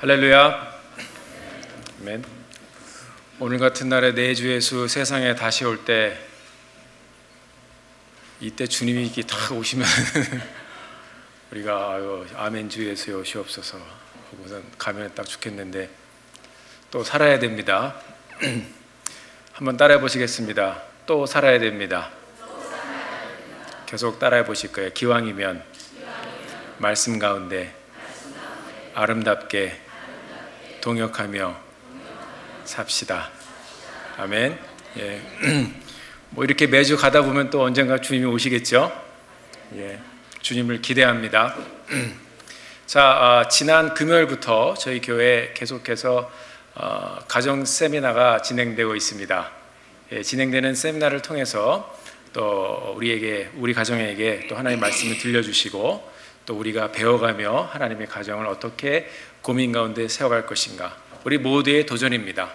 할렐루야. 아멘. 오늘 같은 날에 내 주 예수 세상에 다시 올 때 이때 주님이 이렇게 딱 오시면 우리가 아멘 주 예수에 오시옵소서 하고선 가면 딱 좋겠는데 또 살아야 됩니다. 한번 따라해 보시겠습니다. 또 살아야 됩니다. 계속 따라해 보실 거예요. 기왕이면 말씀 가운데 아름답게 동역하며 삽시다. 아멘. 예. 뭐 이렇게 매주 가다 보면 또 언젠가 주님이 오시겠죠. 예. 주님을 기대합니다. 자, 지난 금요일부터 저희 교회 계속해서 가정 세미나가 진행되고 있습니다. 예, 진행되는 세미나를 통해서 또 우리 가정에게 또 하나님의 말씀을 들려주시고 또 우리가 배워가며 하나님의 가정을 어떻게 고민 가운데 세워갈 것인가, 우리 모두의 도전입니다.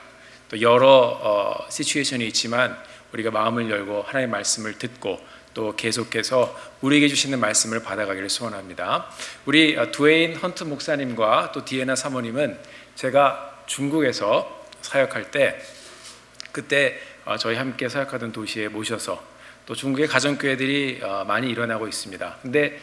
또 여러 시츄에이션이 있지만 우리가 마음을 열고 하나님의 말씀을 듣고 또 계속해서 우리에게 주시는 말씀을 받아가기를 소원합니다. 우리 두웨인 헌트 목사님과 또 디에나 사모님은 제가 중국에서 사역할 때 그때 저희 함께 사역하던 도시에 모셔서 또 중국의 가정교회들이 많이 일어나고 있습니다. 근데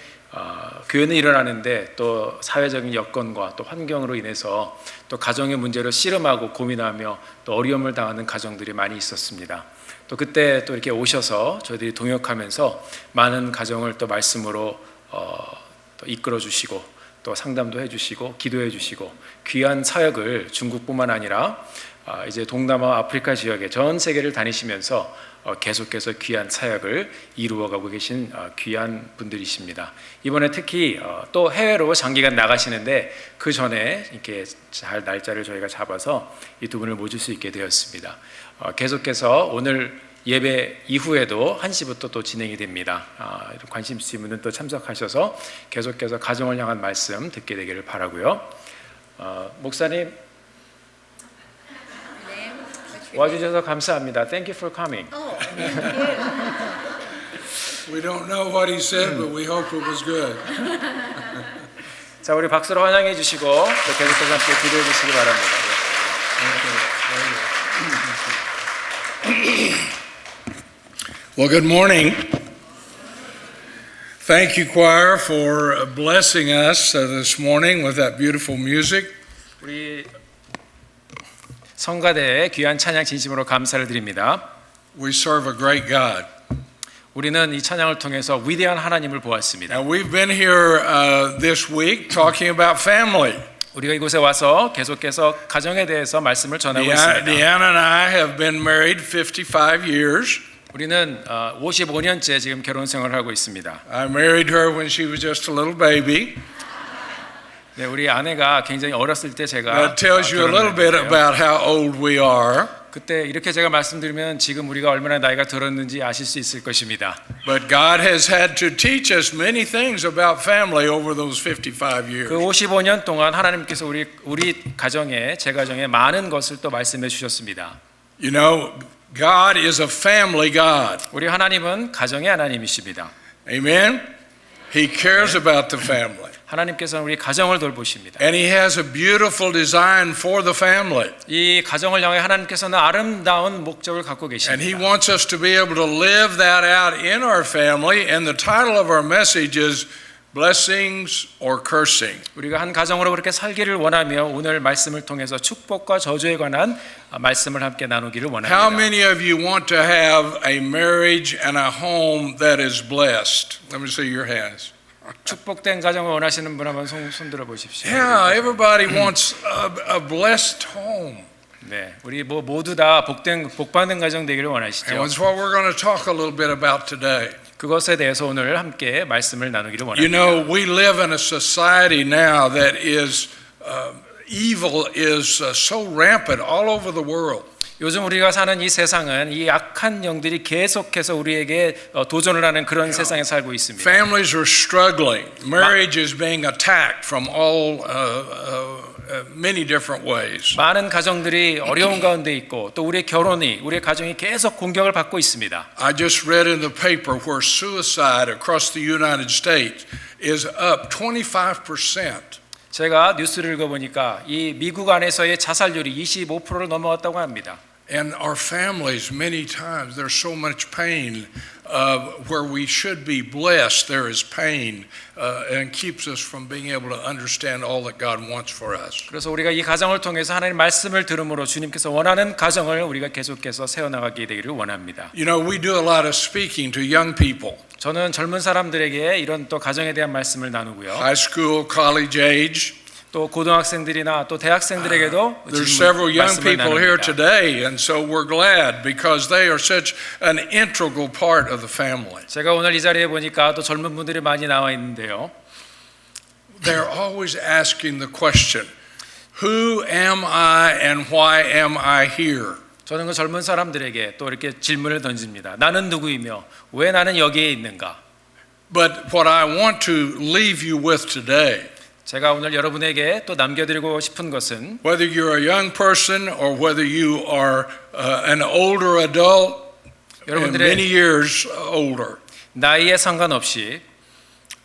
교회는 일어나는데 또 사회적인 여건과 또 환경으로 인해서 또 가정의 문제로 씨름하고 고민하며 또 어려움을 당하는 가정들이 많이 있었습니다. 또 그때 또 이렇게 오셔서 저희들이 동역하면서 많은 가정을 또 말씀으로 또 이끌어 주시고 또 상담도 해주시고 기도해 주시고 귀한 사역을 중국뿐만 아니라 이제 동남아 아프리카 지역의 전 세계를 다니시면서 계속해서 귀한 사역을 이루어가고 계신 귀한 분들이십니다. 이번에 특히 또 해외로 장기간 나가시는데 그 전에 이렇게 잘 날짜를 저희가 잡아서 이 두 분을 모실 수 있게 되었습니다. 계속해서 오늘 예배 이후에도 1시부터 또 진행이 됩니다. 관심 있으신 분은 또 참석하셔서 계속해서 가정을 향한 말씀 듣게 되기를 바라고요. 목사님 와주셔서 감사합니다. Thank you for coming. We don't know what he said, but we hope it was good. 자, 우리 박수로 환영해 주시고 또 계속해서 함께 기도해 주시기 바랍니다. Well, good morning. Thank you, choir, for blessing us this morning with that beautiful music. 우리 성가대의 귀한 찬양 진심으로 감사를 드립니다. We serve a great God. 우리는 이 찬양을 통해서 위대한 하나님을 보았습니다. Now, we've been here this week talking about family. 우리가 이곳에 와서 계속해서 가정에 대해서 말씀을 전하고 있습니다. Deanna and I have been married 55 years. 우리는 55년째 지금 결혼 생활을 하고 있습니다. I married her when she was just a little baby. 네, 우리 아내가 굉장히 어렸을 때 제가 That tells you a little bit about how old we are. 그때 이렇게 제가 말씀드리면 지금 우리가 얼마나 나이가 들었는지 아실 수 있을 것입니다. But God has had to teach us many things about family over those 55 years. 그 55년 동안 하나님께서 우리 가정에 제 가정에 많은 것을 또 말씀해 주셨습니다. You know, God is a family God. 우리 하나님은 가정의 하나님이십니다. Amen. He cares about the family. 하나님께서는 우리 가정을 돌보십니다. And he has a beautiful design for the family. 이 가정을 향해 하나님께서는 아름다운 목적을 갖고 And he 계십니다. wants us to be able to live that out in our family. And the title of our message is Blessings or Cursing. 우리가 한 가정으로 그렇게 살기를 원하며 오늘 말씀을 통해서 축복과 저주에 관한 말씀을 함께 나누기를 How 원합니다. many of you want to have a marriage and a home that is blessed? Let me see your hands. 축복된 가정을 원하시는 분 한번 손들어 보십시오. Yeah, everybody wants a blessed home. 네, 우리 모두 다 복받는 가정 되기를 And 원하시죠. that's what we're going to talk a little bit about today. 그것에 대해서 오늘 함께 말씀을 나누기를 You 원합니다. know, we live in a society now that is evil is so rampant all over the world. 요즘 우리가 사는 이 세상은 이 악한 영들이 계속해서 우리에게 도전을 하는 그런 세상에 살고 있습니다. Families are struggling. Marriage is being attacked from all many different ways. 많은 가정들이 어려운 가운데 있고 또 우리의 결혼이 우리의 가정이 계속 공격을 받고 있습니다. I just read in the paper where suicide across the United States is up 25%. 제가 뉴스를 읽어보니까 이 미국 안에서의 자살률이 25%를 넘어갔다고 합니다. And our families, many times, there's so much pain. Where we should be blessed, there is pain, and keeps us from being able to understand all that God wants for us. 그래서 우리가 이 가정을 통해서 하나님 말씀을 들음으로 주님께서 원하는 가정을 우리가 계속해서 세워나가게 되기를 원합니다. You know, we do a lot of speaking to young people, 저는 젊은 사람들에게 이런 또 가정에 대한 말씀을 나누고요. high school, college age. 또 고등학생들이나 또 대학생들에게도 There's several young 말씀을 people here 나눕니다. today, and so we're glad because they are such an integral part of the family. 제가 오늘 이 자리에 보니까 또 젊은 분들이 많이 나와 있는데요. They're always asking the question, who am I and why am I here? 저는 그 젊은 사람들에게 또 이렇게 질문을 던집니다. 나는 누구이며 왜 나는 여기에 있는가? But what I want to leave you with today, 제가 오늘 여러분에게 또 남겨드리고 싶은 것은 whether you're a young person or whether you are an older adult, and many years older, 나이에 상관없이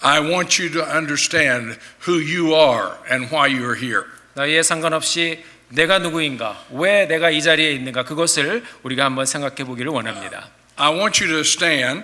I want you to understand who you are and why you're here. 나이에 상관없이 내가 누구인가, 왜 내가 이 자리에 있는가, 그것을 우리가 한번 생각해 보기를 원합니다. I want you to stand.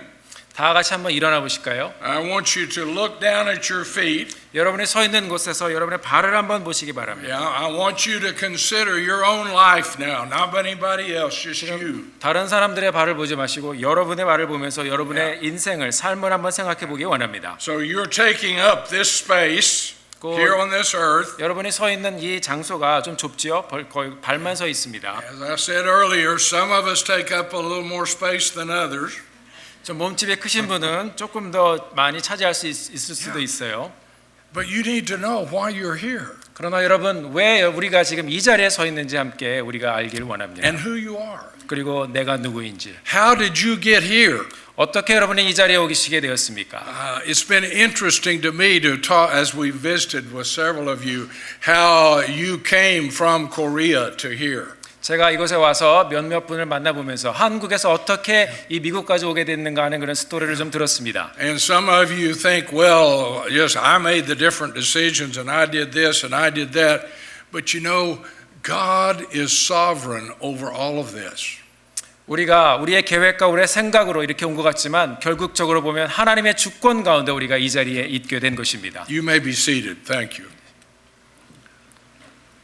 다 같이 한번 일어나 보실까요? I want you to look down at your feet. 여러분이 서 있는 곳에서 여러분의 발을 한번 보시기 바랍니다. Yeah, I want you to consider your own life now, not anybody else, just you. 다른 사람들의 발을 보지 마시고 여러분의 발을 보면서 여러분의 인생을, 삶을 한번 생각해 보기 원합니다. So you're taking up this space here on this earth. 여러분이 서 있는 이 장소가 좀 좁지요? 거의 발만 서 있습니다. As I said earlier, some of us take up a little more space than others. 좀 몸집이 크신 분은 조금 더 많이 차지할 수 있을 수도 있어요. But you need to know why you're here 그러나 여러분, 왜 우리가 지금 이 자리에 서 있는지 함께 우리가 알기를 원합니다. and who you are. 그리고 내가 누구인지. How did you get here? 어떻게 여러분이 이 자리에 오시게 되었습니까? It's been interesting to me to talk, as we visited with several of you, how you came from Korea to here. 제가 이곳에 와서 몇몇 분을 만나보면서 한국에서 어떻게 이 미국까지 오게 됐는가 하는 그런 스토리를 좀 들었습니다. And some of you think, well, yes, I made the different decisions and I did this and I did that. But you know, God is sovereign over all of this. 우리가 우리의 계획과 우리의 생각으로 이렇게 온 것 같지만 결국적으로 보면 하나님의 주권 가운데 우리가 이 자리에 있게 된 것입니다. You may be seated. Thank you.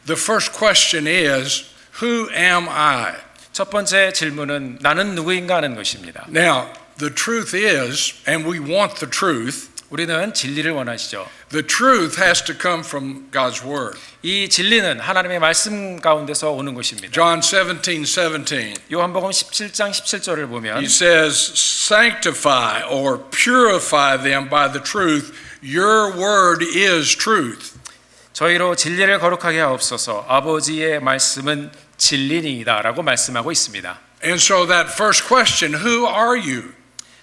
The first question is, who am I? 첫 번째 질문은 나는 누구인가 하는 것입니다. Now, the truth is, and we want the truth, 우리는 진리를 원하시죠. the truth has to come from God's word. 이 진리는 하나님의 말씀 가운데서 오는 것입니다. John 17:17. 요한복음 17장 17절을 보면 He says, sanctify or purify them by the truth. Your word is truth. 저희로 진리를 거룩하게 하옵소서. 아버지의 말씀은 진리니이다라고 말씀하고 있습니다. And so that first question, who are you?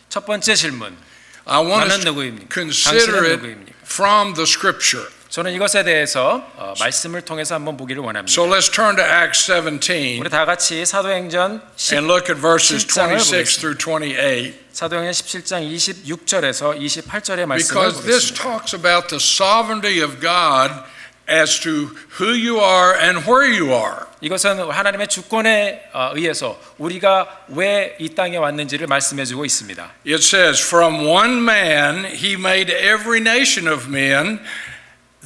첫 번째 질문. I want us 나는 to 누구입니까? consider 당신은 it 누구입니까? from the scripture. 저는 이것에 대해서 말씀을 통해서 한번 보기를 원합니다. So let's turn to Acts 17 우리 다 같이 사도행전 and look at verses 17장을 26 through 28. 사도행전 17장 26절에서 28절의 말씀을 Because this 보겠습니다. talks about the sovereignty of God as to who you are and where you are. 이것은 하나님의 주권에 의해서 우리가 왜 이 땅에 왔는지를 말씀해주고 있습니다. It says, from one man he made every nation of men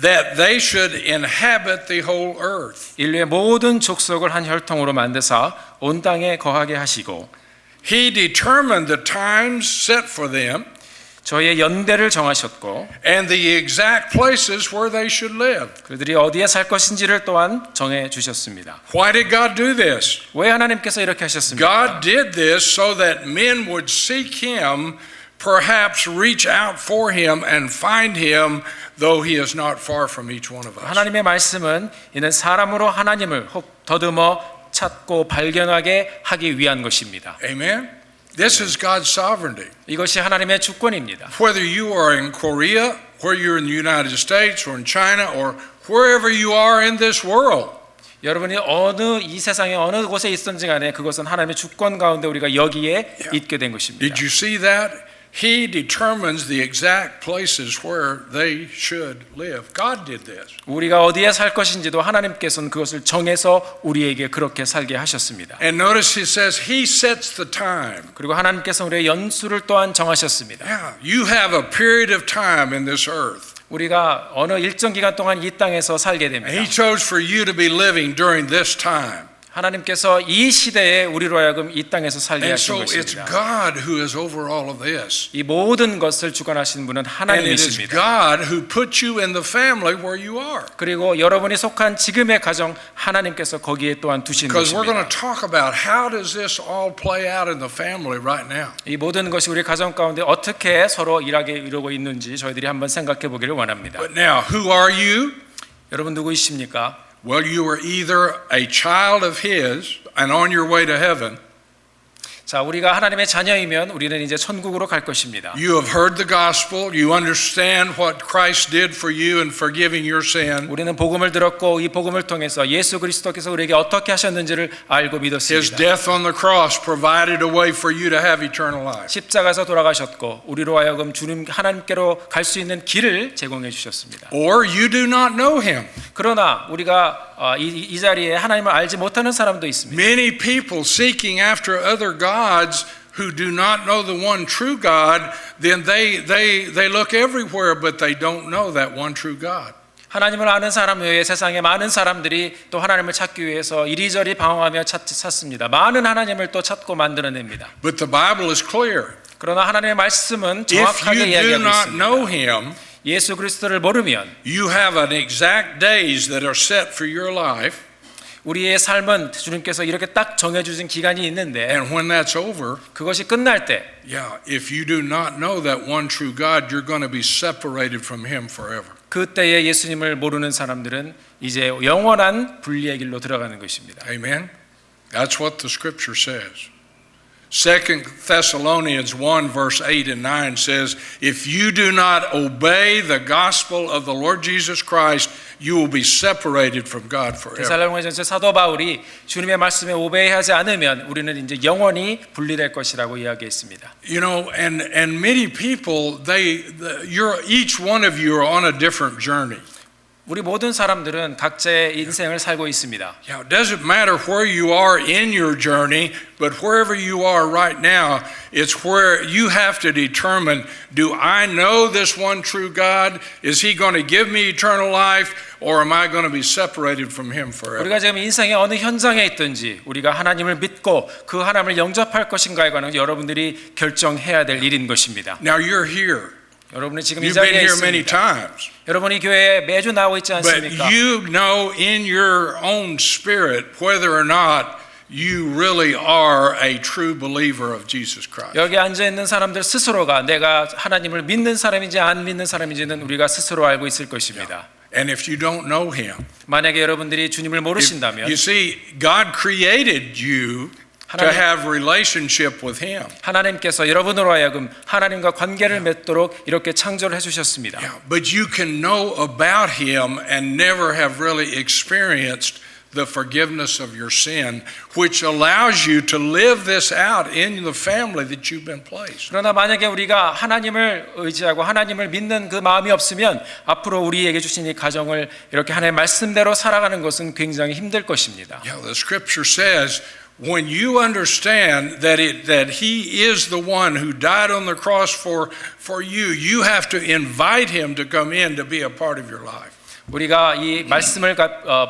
that they should inhabit the whole earth. 인류의 모든 족속을 한 혈통으로 만드사 온 땅에 거하게 하시고 He determined the times set for them 저희의 연대를 정하셨고 and the exact places where they should live. 그들이 어디에 살 것인지를 또한 정해 주셨습니다. Why did God do this? 왜 하나님께서 이렇게 하셨습니까? God did this so that men would seek him, perhaps reach out for him and find him, though he is not far from each one of us. 하나님의 말씀은 이는 사람으로 하나님을 혹 더듬어 찾고 발견하게 하기 위한 것입니다. Amen? This is God's sovereignty. 이것이 하나님의 주권입니다. Whether you are in Korea, whether you're in the United States or in China or wherever you are in this world. 여러분이 이 세상의 어느 곳에 있든지 간에 그것은 하나님의 주권 가운데 우리가 여기에 있게 된 것입니다. Did you see that? He determines the exact places where they should live. God did this. 우리가 어디에 살 것인지도 하나님께서는 그것을 정해서 우리에게 그렇게 살게 하셨습니다. And notice he says he sets the time. 그리고 하나님께서 우리의 연수를 또한 정하셨습니다. Yeah, you have a period of time in this earth. 우리가 어느 일정 기간 동안 이 땅에서 살게 And 됩니다. he chose for you to be living during this time. 하나님께서 이 시대에 우리로 하여금 이 땅에서 살게 And 하신 so it's 것입니다. God who is over all of this. 이 모든 것을 주관하시는 분은 And it is 하나님이십니다. God who put you in the family where you are. 그리고 여러분이 속한 지금의 가정 하나님께서 거기에 또한 두신 Because we're going to 것입니다. talk about how does this all play out in the family right now. 이 모든 것이 우리 가정 가운데 어떻게 서로 일하게 이루고 있는지 저희들이 한번 생각해 보기를 원합니다. But now, who are you? 여러분 누구이십니까? Well, you are either a child of His and on your way to heaven. 자, 우리가 하나님의 자녀이면 우리는 이제 천국으로 갈 것입니다. You have heard the gospel. You understand what Christ did for you in forgiving your sin. 우리는 복음을 들었고 이 복음을 통해서 예수 그리스도께서 우리에게 어떻게 하셨는지를 알고 His 믿었습니다. death on the cross provided a way for you to have eternal life. 십자가에서 돌아가셨고 우리로 하여금 주님 하나님께로 갈 수 있는 길을 제공해 주셨습니다. Or you do not know Him. 그러나 우리가 이 자리에 하나님을 알지 못하는 사람도 있습니다. Many people seeking after other gods who do not know the one true God, then they look everywhere, but they don't know that one true God. 하나님을 아는 사람 외에 세상에 많은 사람들이 또 하나님을 찾기 위해서 이리저리 방황하며 찾습니다. 많은 하나님을 또 찾고 만들어냅니다. But the Bible is clear. 그러나 하나님의 말씀은 If 정확하게 you do 이야기하고 not know 있습니다. Him, 예수 그리스도를 모르면 you have an exact days that are set for your life, 우리의 삶은 주님께서 이렇게 딱 정해주신 기간이 있는데 and when that's over, 그것이 끝날 때 yeah, if you do not know that one true God, you're going to be separated from Him forever. 그때에 예수님을 모르는 사람들은 이제 영원한 분리의 길로 들어가는 것입니다. Amen? That's what the Scripture says. 2 Thessalonians 1 verse 8 and 9 says, if you do not obey the gospel of the Lord Jesus Christ, you will be separated from God forever. 데살로니가전서 사도 바울이 주님의 말씀에 오베이하지 않으면 우리는 이제 영원히 분리될 것이라고 이야기했습니다. You know, and many people, each one of you are on a different journey. 우리 모든 사람들은 각자의 인생을 살고 있습니다. Yeah, it doesn't matter where you are in your journey, but wherever you are right now, it's where you have to determine, do I know this one true God? Is He going to give me eternal life? Or am I going to be separated from Him forever? 우리가 지금 인생의 어느 현장에 있든지 우리가 하나님을 믿고 그 하나님을 영접할 것인가에 관한 여러분들이 결정해야 될 일인 것입니다. Now you're here. 여러분이 지금 이 You've been 자리에 here many 있습니다. times. 여러분이 교회에 매주 나오고 있지 But 않습니까? you know in your own spirit whether or not you really are a true believer of Jesus Christ. 여기 앉아 있는 사람들 스스로가 내가 하나님을 믿는 사람인지 안 믿는 사람인지는 우리가 스스로 알고 있을 것입니다. And if you don't know Him, 만약에 여러분들이 주님을 모르신다면 you see, God created you to 하나님- have relationship with Him. 하나님께서 여러분으로 하여금 하나님과 관계를 맺도록 이렇게 창조를 해주셨습니다. Yeah, but you can know about Him and never have really experienced the forgiveness of your sin, which allows you to live this out in the family that you've been placed. 그러나 만약에 우리가 하나님을 의지하고 하나님을 믿는 그 마음이 없으면 앞으로 우리에게 주신 이 가정을 이렇게 하나님의 말씀대로 살아가는 것은 굉장히 힘들 것입니다. Yeah, the Scripture says, when you understand that He is the one who died on the cross for you, you have to invite Him to come in to be a part of your life. 우리가 이 말씀을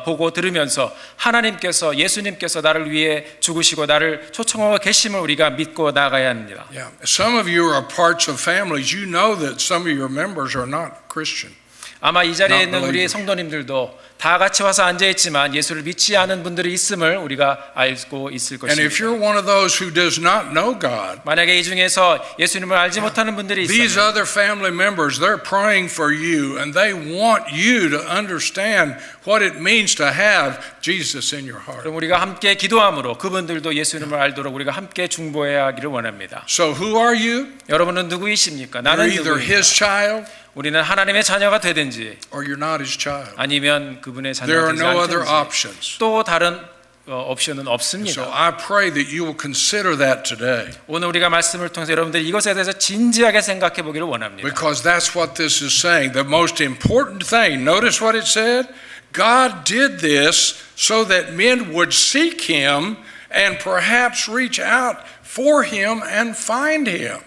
보고 들으면서 하나님께서 예수님께서 나를 위해 죽으시고 나를 초청하고 계심을 우리가 믿고 나가야 합니다. Yeah, some of you are parts of families. You know that some of your members are not Christian. 아마 이 자리에 Not 있는 우리 believers. 성도님들도 다 같이 와서 앉아 있지만 예수를 믿지 않은 분들이 있음을 우리가 알고 있을 And if 것입니다. you're one of those who does not know God, 만약에 이 중에서 예수님을 알지 못하는 분들이 these 있으면 other family members, they're praying for you and they want you to understand what it means to have Jesus in your heart. 그럼 우리가 함께 기도함으로 그분들도 예수님을 알도록 우리가 함께 중보해야 하기를 원합니다. So who are you? 여러분은 누구이십니까? You're 나는 either 누구입니까? His child 우리는 하나님의 자녀가 되든지 or you're not His child. 아니면 그분의 There 자녀가 are 되지 no other 않든지 options. 또 다른 옵션은 So 없습니다. I pray that you will consider that today, 오늘 우리가 말씀을 통해서 여러분들 이것에 대해서 진지하게 생각해 보기를 원합니다. because that's what this is saying. The most important thing, notice what it said? God did this so that men would seek him and perhaps reach out for him and find him.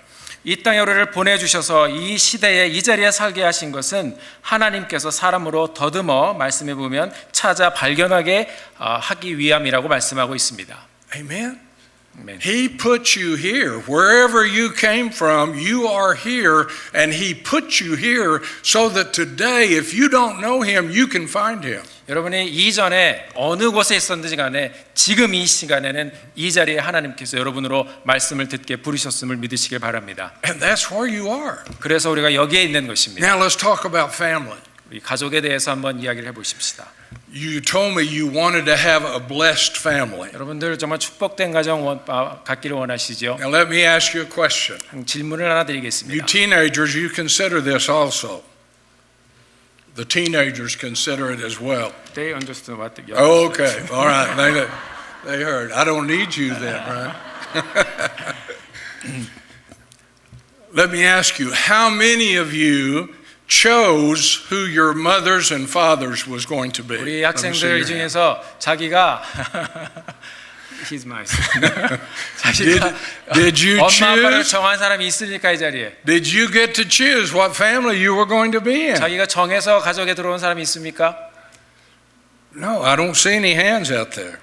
이 땅에 우리를 보내주셔서 이 시대에 이 자리에 살게 하신 것은 하나님께서 사람으로 더듬어 말씀해 보면 찾아 발견하게 하기 위함이라고 말씀하고 있습니다. Amen? 아멘. He put you here. Wherever you came from, you are here, and he put you here so that today, if you don't know him, you can find him. 여러분이 이전에 어느 곳에 있었는지 간에 지금 이 시간에는 이 자리에 하나님께서 여러분으로 말씀을 듣게 부르셨음을 믿으시길 바랍니다. And that's where you are. 그래서 우리가 여기에 있는 것입니다. Now let's talk about family. 우리 가족에 대해서 한번 이야기를 해보십시다. You told me you wanted to have a blessed family. 여러분들 정말 축복된 가정 갖기를 원하시죠? Now let me ask you a question. 질문을 하나 You 드리겠습니다. teenagers, you consider this also. The teenagers consider it as well. They understand what the Oh, okay, all right. They heard. I don't need you then, right? Let me ask you, how many of you chose who your mothers and fathers was going to be? 우리 Let me see 학생들 your hand. 중에서 자기가 He's my son. 자기가 Did you 엄마 아빠를 choose? 정한 사람이 있습니까 이 자리에? Did you get to choose what family you were going to be in? 자기가 정해서 가족에 들어온 사람이 있습니까? No, I don't see any hands out there.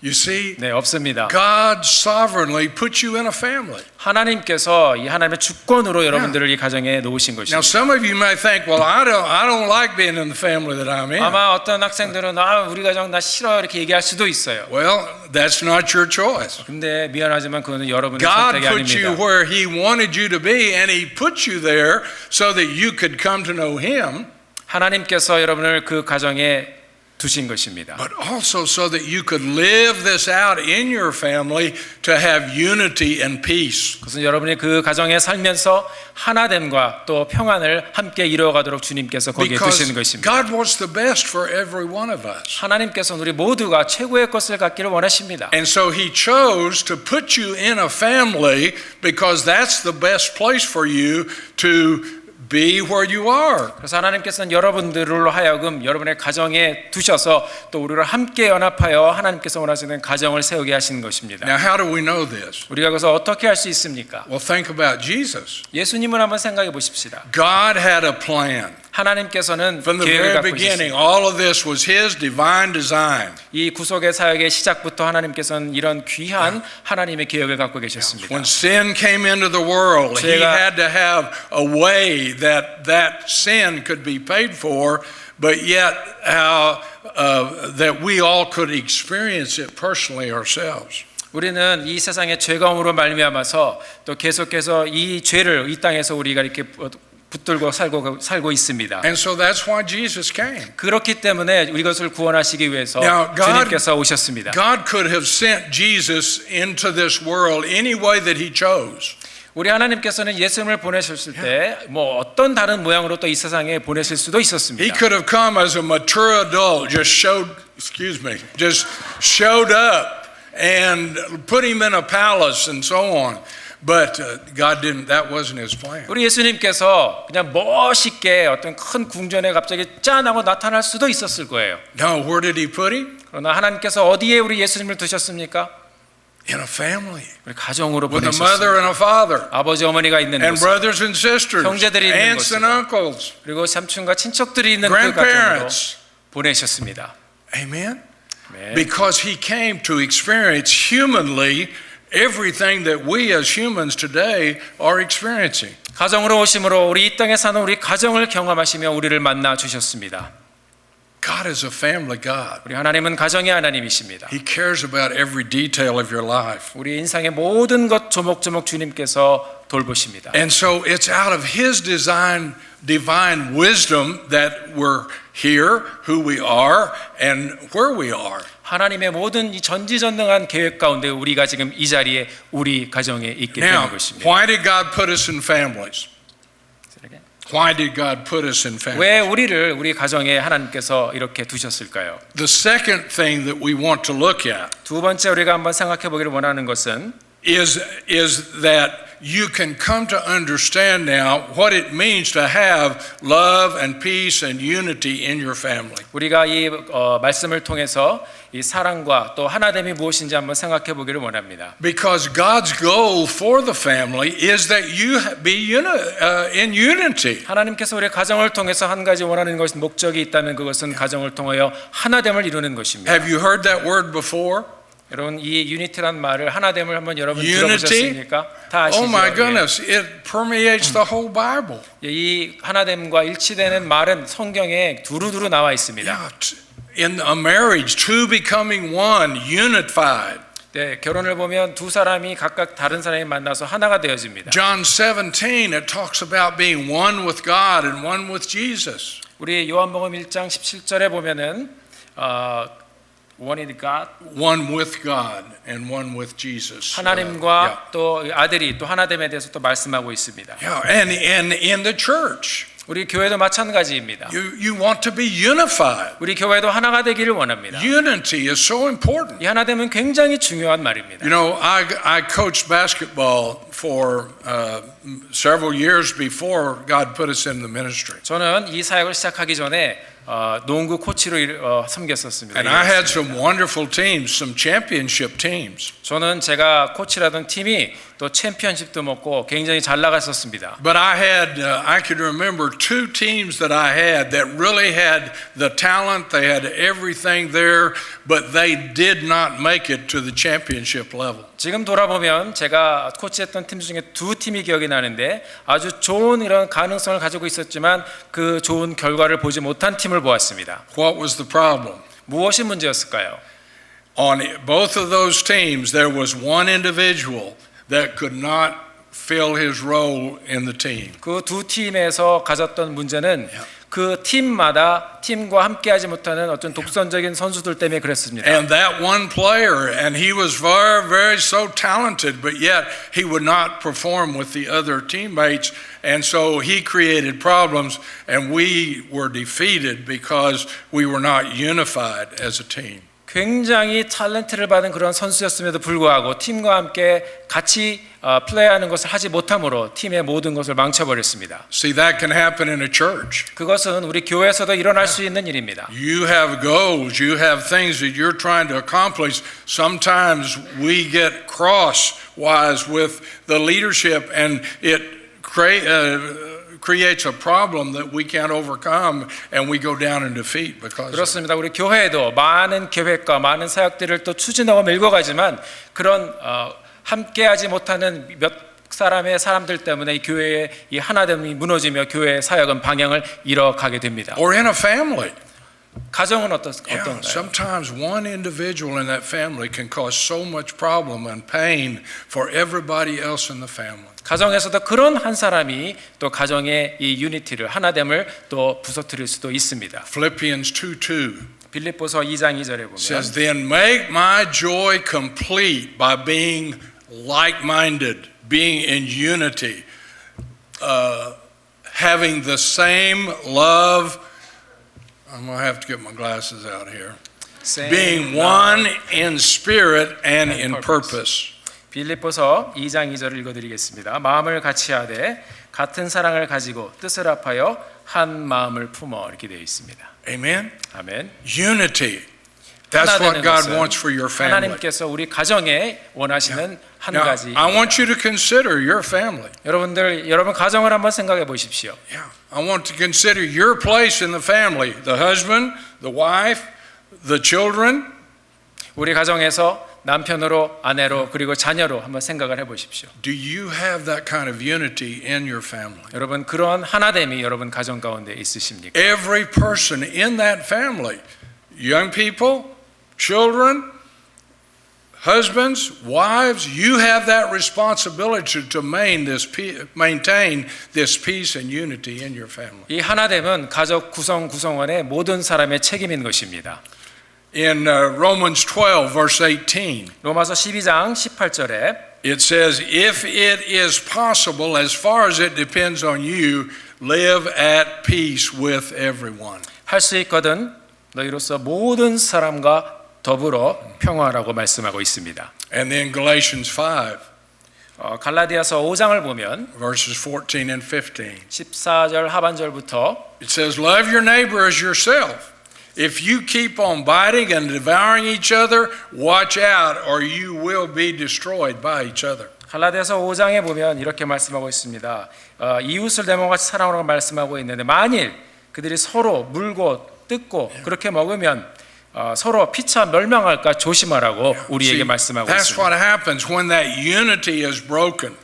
You see, 네, 없습니다. God sovereignly put you in a family. 하나님께서 이 하나님의 주권으로 여러분들을 이 가정에 놓으신 Now, 것입니다. some of you may think, well, I don't like being in the family that I'm in. 아마 어떤 학생들은 우리 가정 나 싫어 이렇게 얘기할 수도 있어요. Well, that's not your choice. 근데 미안하지만 그거는 여러분의 God 선택이 put you 아닙니다. where He wanted you to be, and He put you there so that you could come to know Him, 하나님께서 여러분을 그 가정에 두신 것입니다. but also so that you could live this out in your family to have unity and peace. 그것은 여러분이 그 가정에 살면서 하나됨과 또 평안을 함께 이루어가도록 주님께서 거기에 Because 두시는 것입니다. God wants the best for every one of us. 하나님께서는 우리 모두가 최고의 것을 갖기를 원하십니다. And so He chose to put you in a family because that's the best place for you to be where you are. 그래서 하나님께서는 여러분들로 하여금 여러분의 가정에 두셔서 또 우리를 함께 연합하여 하나님께서 원하시는 가정을 세우게 하시는 것입니다. Now, how do we know this? 우리가 그것을 어떻게 할 수 있습니까? Well, think about Jesus. 예수님을 한번 생각해 보십시다. God had a plan. 하나님께서는 From the 계획을 very 갖고 beginning, 계셨습니다. all of this was His divine design. 이 구속의 사역의 시작부터 하나님께서는 이런 귀한 하나님의 계획을 갖고 계셨습니다. When sin came into the world, He 제가- had to have a way that sin could be paid for, but yet that we all could experience it personally ourselves. 우리는 이 세상의 죄가움으로 말미암아서 또 계속해서 이 죄를 이 땅에서 우리가 이렇게 붙들고 살고 있습니다. And so that's why Jesus came. 그렇기 때문에 이것을 구원하시기 위해서 Now, God- 주님께서 오셨습니다. God could have sent Jesus into this world any way that He chose. 우리 하나님께서는 예수님을 보내셨을 때 뭐 어떤 다른 모양으로 또 이 세상에 보내실 수도 He 있었습니다. could have come as a mature adult, just showed up and put him in a palace and so on. But God didn't. That wasn't His plan. 우리 예수님께서 그냥 멋있게 어떤 큰 궁전에 갑자기 짠 하고 나타날 수도 있었을 거예요. No, where did He put him? 그러나 하나님께서 어디에 우리 예수님을 두셨습니까? In a family 우리 가정으로 with a mother 보내셨습니다. and a father 아버지 어머니가 있는 and 곳, brothers and sisters, 형제들이 있는 aunts and uncles, 그리고 삼촌과 친척들이 있는 그 가정으로 grandparents. 보내셨습니다. Amen. 네. Because He came to experience humanly everything that we as humans today are experiencing. 가정으로 오심으로 우리 이 땅에 사는 우리 가정을 경험하시며 우리를 만나 주셨습니다. God is a family God. 우리 하나님은 가정의 하나님이십니다. He cares about every detail of your life. 우리 인생의 모든 것 조목조목 주님께서 돌보십니다. And so it's out of His divine wisdom that we're here, who we are, and where we are. 하나님의 모든 이 전지전능한 계획 가운데 우리가 지금 이 자리에 우리 가정에 있게 되는 Now, 것입니다. why did God put us in families? Why did God put us in 왜 families? 우리 가정에 하나님께서 이렇게 두셨을까요? The second thing that we want to look at 두 번째 우리가 한번 생각해 보기를 원하는 것은 is that you can come to understand now what it means to have love and peace and unity in your family. 우리가 이 말씀을 통해서 이 사랑과 또 하나됨이 무엇인지 한번 생각해 보기를 원합니다. Because God's goal for the family is that you be in unity. 하나님께서 우리 가정을 통해서 한 가지 원하는 것은 목적이 있다면 그것은 가정을 통하여 하나됨을 이루는 것입니다. Have you heard that word before? 여러분 이 유니티란 말을 하나됨을 한번 여러분 Unity? 들어보셨습니까? 다 아시죠? Oh my goodness, it permeates the whole Bible. 예. 이 하나됨과 일치되는 말은 성경에 두루두루 나와 있습니다. Yeah, in a marriage, two becoming one, unified. 네, 결혼을 보면 두 사람이 각각 다른 사람이 만나서 하나가 되어집니다. John 17, it talks about being one with God and one with Jesus. 우리 요한복음 1장 17절에 보면은 one in God, One with God and one with Jesus. 하나님과 또 아들이 또 하나됨에 대해서 또 말씀하고 있습니다. Yeah, and in the church, 우리 교회도 마찬가지입니다. you want to be unified. 우리 교회도 하나가 되기를 원합니다. Unity is so important. 이 하나됨은 굉장히 중요한 말입니다. You know, I coached basketball for several years before God put us in the ministry. 저는 이 사역을 시작하기 전에 농구 코치로 섬겼었습니다. And I had some wonderful teams, some championship teams. 저는 제가 코치라던 팀이 또 챔피언십도 먹고 굉장히 잘 나갔었습니다. But I could remember two teams that I had that really had the talent, they had everything there, but they did not make it to the championship level. 지금 돌아보면 제가 코치했던 팀 중에 두 팀이 기억이 나는데 아주 좋은 이런 가능성을 가지고 있었지만 그 좋은 결과를 보지 못한 팀을 보았습니다. What was the problem? 무엇이 문제였을까요? On both of those teams, there was one individual that could not fill his role in the team. 그 두 팀에서 가졌던 문제는 그 팀마다 팀과 함께하지 못하는 어떤 독선적인 선수들 때문에 그랬습니다. And that one player, and he was very, very so talented, but yet he would not perform with the other teammates, and so he created problems, and we were defeated because we were not unified as a team. 굉장히 탤런트를 받은 그런 선수였음에도 불구하고 팀과 함께 같이 플레이하는 것을 하지 못함으로 팀의 모든 것을 망쳐버렸습니다. See, that can happen in a church. 그것은 우리 교회에서도 일어날 수 있는 일입니다. You have goals, you have things that you're trying to accomplish. Sometimes we get crosswise with the leadership, and it creates a problem that we can't overcome, and we go down in defeat because of it. 그렇습니다. 우리 교회에도 많은 계획과 많은 사역들을 또 추진하고 밀고 가지만 그런 함께하지 못하는 몇 사람의 사람들 때문에 이 교회의 이 하나됨이 무너지며 교회의 사역은 방향을 잃어가게 됩니다. Or in a family. 가정은 Yeah, 어떤가요? sometimes one individual in that family can cause so much problem and pain for everybody else in the family. 가정에서도 그런 한 사람이 또 가정의 이 유니티를 하나됨을 또 부서뜨릴 수도 있습니다. Philippians 2:2 빌립보서 2장 2절에 보면 says, "Then make my joy complete by being like-minded, being in unity, having the same love." I'm going to have to get my glasses out here. Being one in spirit and in purpose. 빌립보서 2장 2절을 읽어드리겠습니다. 마음을 같이 하되 같은 사랑을 가지고 뜻을 합하여 한 마음을 품어 이렇게 되어 있습니다. Amen. 아멘. Unity. That's what God wants for your family. 하나님께서 우리 가정에 원하시는 한 Now, 가지. I want you to consider your family. 여러분 가정을 한번 생각해 보십시오. Yeah. I want to consider your place in the family, the husband, the wife, the children. 우리 가정에서 남편으로, 아내로, 그리고 자녀로 한번 생각을 해보십시오. Do you have that kind of unity in your family? 여러분 그런 하나됨이 여러분 가정 가운데 있으십니까? Every person in that family, young people, children, husbands, wives, you have that responsibility to maintain this peace and unity in your family. 이 하나됨은 가족 구성원의 모든 사람의 책임인 것입니다. In Romans 12, verse 18, 로마서 12장 18절에 it says, "If it is possible, as far as it depends on you, live at peace with everyone. 할 수 있거든 너희로서 모든 사람과 더불어 평화라고 말씀하고 있습니다. And then Galatians 5, 갈라디아서 5장을 보면 verses 14 and 15. 14절 하반절부터 It says, love your neighbor as yourself. If you keep on biting and devouring each other, watch out or you will be destroyed by each other. 갈라디아서 5장에 보면 이렇게 말씀하고 있습니다. 이웃을 내 몸같이 사랑하라고 말씀하고 있는데 만일 그들이 서로 물고 뜯고 그렇게 먹으면 서로 피차 멸망할까 조심하라고 우리에게 말씀하고 That's 있습니다. what happens when that unity is broken.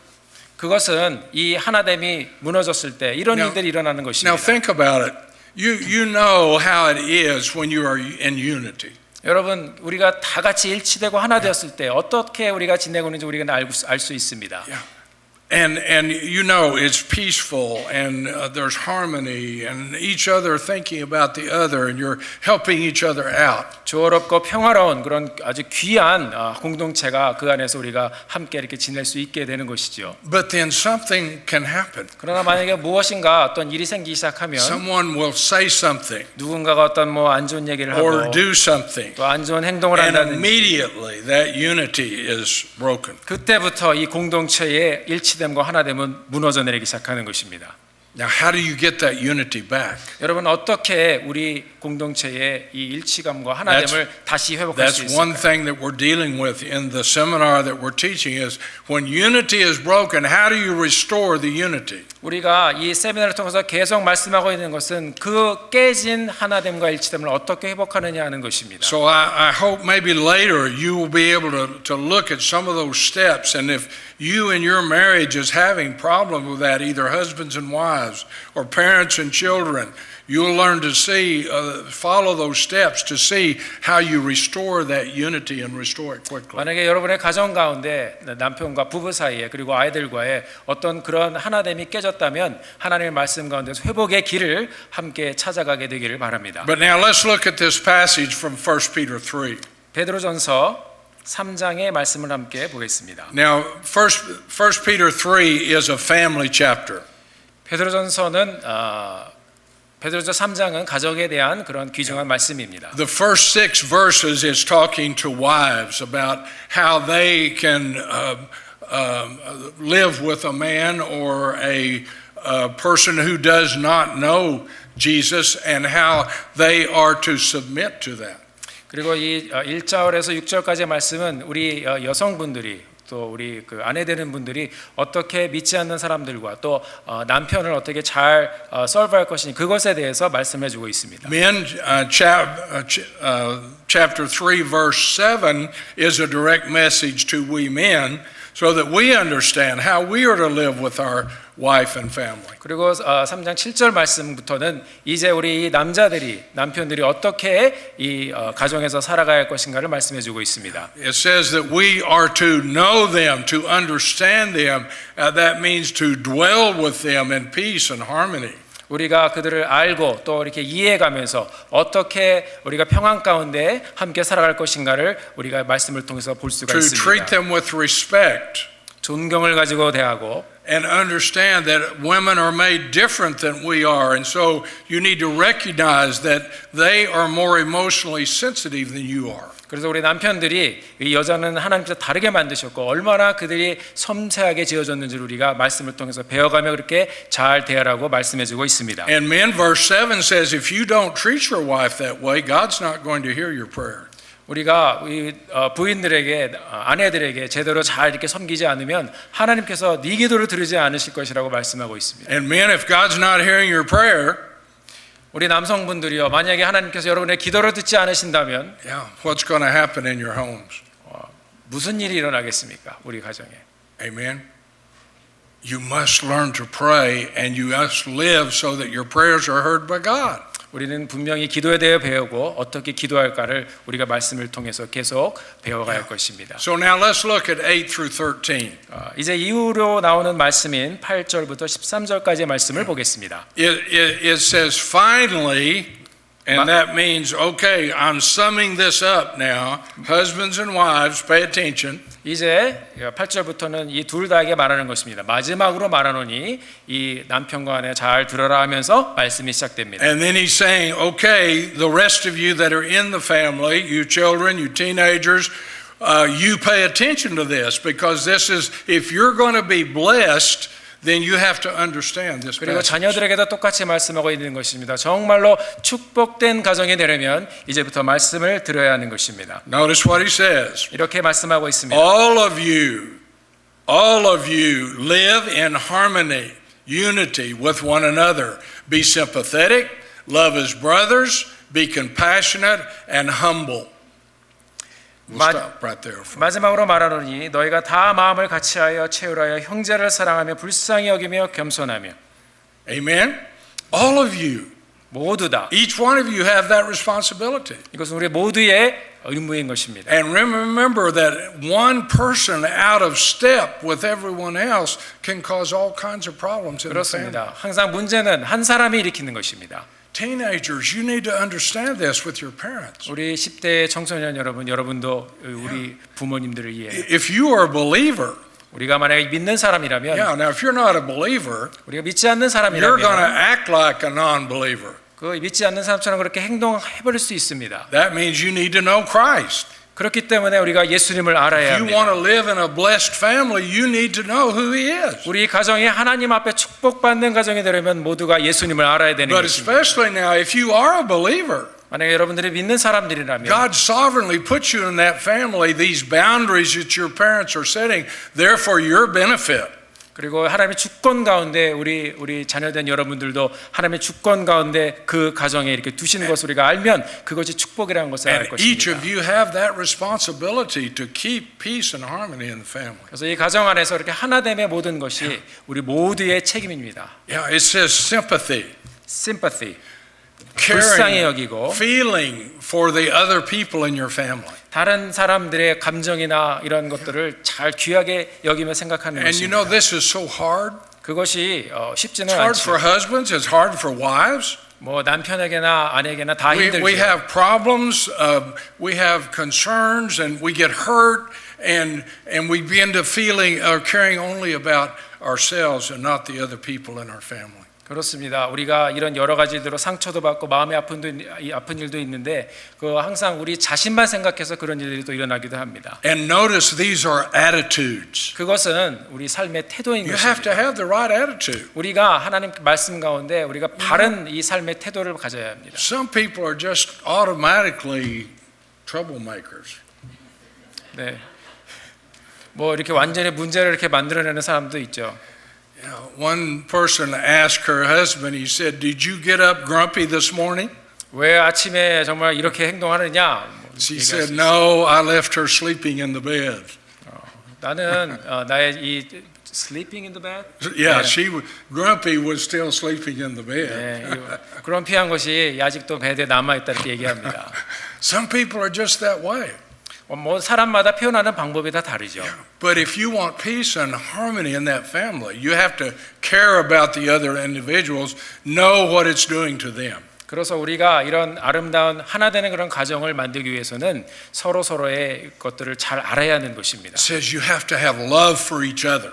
그것은 이 하나됨이 무너졌을 때 이런 일들이 일어나는 Now 것입니다. think about it. You know how it is when you are in unity. 여러분 우리가 다 같이 일치되고 하나 되었을 때 어떻게 우리가 지내고 있는지 우리가 알 수 있습니다. And you know it's peaceful and there's harmony and each other thinking about the other and you're helping each other out. 조화롭고 평화로운 그런 아주 귀한 공동체가 그 안에서 우리가 함께 이렇게 지낼 수 있게 되는 것이죠. But then something can happen. 그러나 만약에 무엇인가 어떤 일이 생기기 시작하면 Someone will say something 누군가가 어떤 뭐 안 좋은 얘기를 or 하고 do something 또 안 좋은 행동을 and 한다든지 immediately that unity is broken. 그때부터 이 공동체의 일치됨과 하나됨은 무너져 내리기 시작하는 것입니다. Now how do you get that unity back? 여러분 어떻게 우리 공동체의 이 일치감과 하나됨을 다시 회복할 수 That's one 있을까요? thing that we're dealing with in the seminar that we're teaching is when unity is broken, how do you restore the unity? 우리가 이 세미나를 통해서 계속 말씀하고 있는 것은 그 깨진 하나됨과 일치됨을 어떻게 회복하느냐 하는 것입니다. So I hope maybe later you will be able to look at some of those steps, and if you in your marriage is having problems with that, either husbands and wives or parents and children, you'll learn to see, follow those steps to see how you restore that unity and restore it quickly. 만약에 여러분의 가정 가운데 남편과 부부 사이에 그리고 아이들과의 어떤 그런 하나됨이 깨졌다면 하나님의 말씀 가운데서 회복의 길을 함께 찾아가게 되기를 바랍니다. But now let's look at this passage from 1 Peter 3. 베드로전서 3장의 말씀을 함께 보겠습니다. Now, 1 Peter 3 is a family chapter. 베드로전서 3장은 가족에 대한 그런 귀중한 말씀입니다. The first 6 verses is talking to wives about how they can live with a man or a person who does not know Jesus and how they are to submit to that. 그리고 이 1절에서 6절까지의 말씀은 우리 여성분들이 또 우리 그 아내 되는 분들이 어떻게 믿지 않는 사람들과 또 남편을 어떻게 잘 설브할 것이니 그것에 대해서 말씀해 주고 있습니다. Men, chapter 3 verse 7 is a direct message to we men so that we understand how we are to live with our wife and family. 그리고 3장 7절 말씀부터는 이제 우리 남편들이 어떻게 이 가정에서 살아가야 할 것인가를 말씀해 주고 있습니다. It says that we are to know them, to understand them. That means to dwell with them in peace and harmony. 우리가 그들을 알고 또 이렇게 이해가면서 어떻게 우리가 평안 가운데 함께 살아갈 것인가를 우리가 말씀을 통해서 볼 수가 To treat 있습니다. them with respect. 존경을 가지고 대하고 And understand that women are made different than we are. And so you need to recognize that they are more emotionally sensitive than you are. 그래서 우리 남편들이 이 여자는 하나님께서 다르게 만드셨고 얼마나 그들이 섬세하게 지어졌는지를 우리가 말씀을 통해서 배워가며 그렇게 잘 대하라고 말씀해주고 있습니다. And men, verse 7 says, if you don't treat your wife that way, God's not going to hear your prayer. 우리가 부인들에게 아내들에게 제대로 잘 이렇게 섬기지 않으면 하나님께서 네 기도를 들으지 않으실 것이라고 말씀하고 있습니다. And men, if God's not hearing your prayer, 우리 남성분들이요 만약에 하나님께서 여러분의 기도를 듣지 않으신다면 what's going to happen in your homes? 무슨 일이 일어나겠습니까? 우리 가정에. Amen. You must learn to pray and you must live so that your prayers are heard by God. 우리는 분명히 기도에 대해 배우고 어떻게 기도할까를 우리가 말씀을 통해서 계속 배워가야 할 것입니다. So now let's look at 8 through 13. 이제 이후로 나오는 말씀인 8절부터 13절까지의 말씀을 보겠습니다. It says finally, and that means okay, I'm summing this up now. Husbands and wives, pay attention. 이제 8절부터는 이 둘 다에게 말하는 것입니다. 마지막으로 말하노니 이 남편과 아내 잘 들어라 하면서 말씀이 시작됩니다. And then he's saying, okay, the rest of you that are in the family, you children, you teenagers, you pay attention to this because this is, if you're going to be blessed, then you have to understand this 그리고 passage. 자녀들에게도 똑같이 말씀하고 있는 것입니다. 정말로 축복된 가정이 되려면 이제부터 말씀을 들어야 하는 것입니다. Notice what he says. 이렇게 말씀하고 있습니다. All of you live in harmony, unity with one another. Be sympathetic, love as brothers, be compassionate and humble. We'll stop right there. 마지막으로 말하노니 너희가 다 마음을 같이하여 채울하여 형제를 사랑하며 불쌍히 여기며 겸손하며. Amen. All of you. 모두 다. Each one of you have that responsibility. 이것은 우리 모두의 의무인 것입니다. And remember that one person out of step with everyone else can cause all kinds of problems in the family. 그렇습니다. 항상 문제는 한 사람이 일으키는 것입니다. Teenagers, you need to understand this with your parents. 우리 10대 청소년 여러분도 우리 부모님들을 이해해. If you are a believer, 우리가 만약에 믿는 사람이라면, now if you're not a believer, 우리가 믿지 않는 you're going to 사람이라면, act like a non-believer. 그 믿지 않는 사람처럼 그렇게 행동해버릴 수 있습니다. That means you need to know Christ. 그렇기 때문에 우리가 예수님을 알아야 If you want 합니다. to live in a blessed family, you need to know who He is. 우리 가정이 하나님 앞에 축복받는 가정이 되려면 모두가 예수님을 알아야 되는 But 것입니다. especially now, if you are a believer, 만약에 여러분들이 믿는 사람들이라면 God sovereignly puts you in that family, these boundaries that your parents are setting, they're for your benefit. 그리고 하나님의 주권 가운데 우리 자녀된 여러분들도 하나님의 주권 가운데 그 가정에 이렇게 두시는 것을 우리가 알면 그것이 축복이라는 것을 알 And each 것입니다. of you have that responsibility to keep peace and harmony in the family. 그래서 이 가정 안에서 이렇게 하나됨의 모든 것이 우리 모두의 책임입니다. Yeah, it says sympathy, sympathy, 불쌍히 caring, 여기고 feeling for the other people in your family. 다른 사람들의 감정이나 이런 것들을 잘 귀하게 여기며 생각하는 And you know 것입니다. this is so hard. 그것이 쉽지는 It's hard for 않죠. husbands, it's hard for wives. 뭐 남편에게나 아내에게나 다 We 힘들죠. have problems, we have concerns, and we get hurt, and we begin to feeling caring only about ourselves and not the other people in our family. 그렇습니다. 우리가 이런 여러 가지들로 상처도 받고 마음이 아픈 일도 있는데 그 항상 우리 자신만 생각해서 그런 일들이 또 일어나기도 합니다. And notice these are attitudes. 그것은 우리 삶의 태도인 You have to 것입니다. have the right attitude. 우리가 하나님 말씀 가운데 우리가 바른 이 삶의 태도를 가져야 합니다. Some people are just automatically troublemakers. 네. 뭐 이렇게 완전히 문제를 이렇게 만들어내는 사람도 있죠. Yeah, one person asked her husband, he said, "Did you get up grumpy this morning?" 왜 아침에 정말 이렇게 행동하느냐? 뭐 She 얘기할 said, 수 있어요. "No, I left her sleeping in the bed." 나는 나의 이 sleeping in the bed. Yeah, 네. grumpy was still sleeping in the bed. 네, 그런 피한 것이 아직도 배에 남아 있다 이렇게 얘기합니다. Some people are just that way. 뭐 사람마다 표현하는 방법이 다 다르죠. But if you want peace and harmony in that family, you have to care about the other individuals, know what it's doing to them. 그래서 우리가 이런 아름다운 하나 되는 그런 가정을 만들기 위해서는 서로의 것들을 잘 알아야 하는 것입니다. It says you have to have love for each other.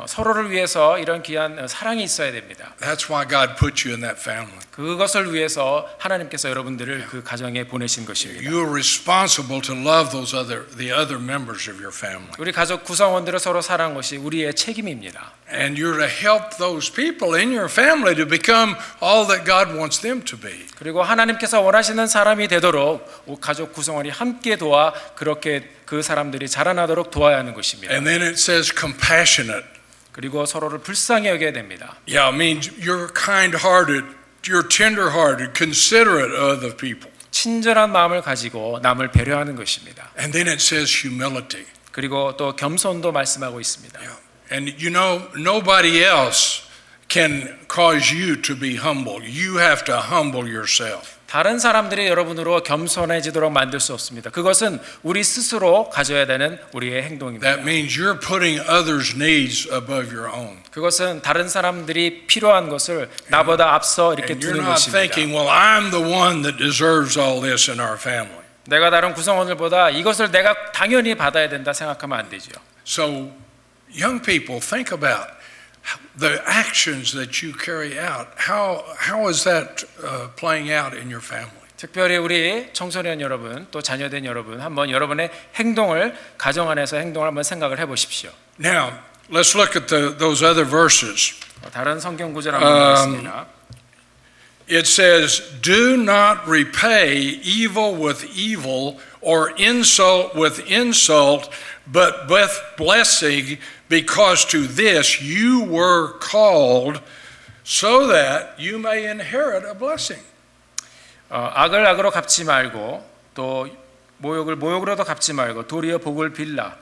서로를 위해서 이런 귀한 사랑이 있어야 됩니다. That's why God put you in that family. 그것을 위해서 하나님께서 여러분들을 그 가정에 보내신 것입니다. You are responsible to love the other members of your family. 우리 가족 구성원들을 서로 사랑하는 것이 우리의 책임입니다. And you're to help those people in your family to become all that God wants them to be. 그리고 하나님께서 원하시는 사람이 되도록 가족 구성원이 함께 도와 그렇게 그 사람들이 자라나도록 도와야 하는 것입니다. And then it says compassionate. 그리고 서로를 불쌍히 여겨야 됩니다. Yeah, it means you're kind-hearted, you're tender-hearted, considerate of other people. 친절한 마음을 가지고 남을 배려하는 것입니다. And then it says humility. 그리고 또 겸손도 말씀하고 있습니다. Yeah. And you know, nobody else can cause you to be humble. You have to humble yourself. 다른 사람들이 여러분으로 겸손해지도록 만들 수 없습니다. 그것은 우리 스스로 가져야 되는 우리의 행동입니다. That means you're putting others' needs above your own. 그것은 다른 사람들이 필요한 것을 나보다 앞서 이렇게 And you're 두는 not 것입니다. thinking, well, I'm the one that deserves all this in our family. 내가 다른 구성원들보다 이것을 내가 당연히 받아야 된다 생각하면 안 되죠. So, young people, think about the actions that you carry out. How is that playing out in your family? 특별히 우리 청소년 여러분 또 자녀된 여러분 한번 여러분의 행동을 가정 안에서 행동을 한번 생각을 해보십시오. Now, let's look at those other verses. 다른 성경 구절 한번 보겠습니다. It says, "Do not repay evil with evil or insult with insult, but with blessing, because to this you were called, so that you may inherit a blessing." 악을 악으로 갚지 말고 또 모욕을 모욕으로도 갚지 말고 도리어 복을 빌라.